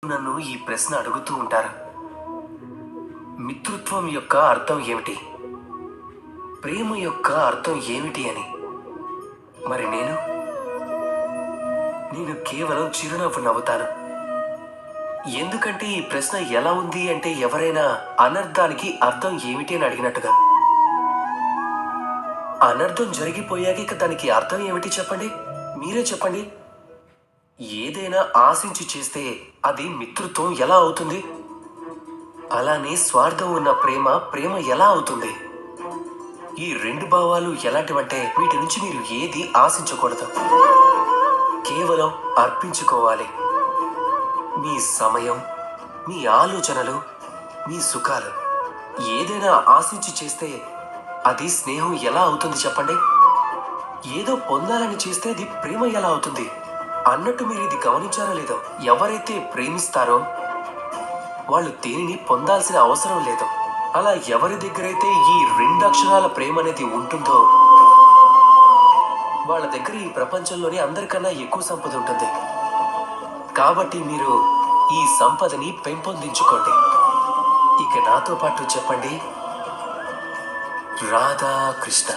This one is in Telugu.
నన్ను ఈ ప్రశ్న అడుగుతూ ఉంటారు. మిత్రత్వం యొక్క అర్థం ఏమిటి? ప్రేమ యొక్క అర్థం ఏమిటి అని. మరి నేను కేవలం చిరునవ్వు నవ్వుతాను. ఎందుకంటే ఈ ప్రశ్న ఎలా ఉంది అంటే ఎవరైనా అనర్థానికి అర్థం ఏమిటి అని అడిగినట్టుగా. అనర్థం జరిగిపోయాక ఇక దానికి అర్థం ఏమిటి చెప్పండి? మీరే చెప్పండి. ఏదైనా ఆశించి చేస్తే అది మిత్రత్వం ఎలా అవుతుంది? అలానే స్వార్థం ఉన్న ప్రేమ ఎలా అవుతుంది? ఈ రెండు భావాలు ఎలాంటివంటే వీటి నుంచి మీరు ఏది ఆశించకూడదు. కేవలం అర్పించుకోవాలి. మీ సమయం, మీ ఆలోచనలు, మీ సుఖాలు. ఏదైనా ఆశించి చేస్తే అది స్నేహం ఎలా అవుతుంది చెప్పండి? ఏదో పొందాలని చేస్తే అది ప్రేమ ఎలా అవుతుంది అన్నట్టు మీరు ఇది గమనించారో లేదో, ఎవరైతే ప్రేమిస్తారో వాళ్ళు దేనిని పొందాల్సిన అవసరం లేదు. అలా ఎవరి దగ్గరైతే ఈ రెండు అక్షరాల ప్రేమ అనేది ఉంటుందో వాళ్ళ దగ్గర ఈ ప్రపంచంలోనే అందరికన్నా ఎక్కువ సంపద ఉంటుంది. కాబట్టి మీరు ఈ సంపదని పెంపొందించుకోండి. ఇక నాతో పాటు చెప్పండి, రాధా కృష్ణ.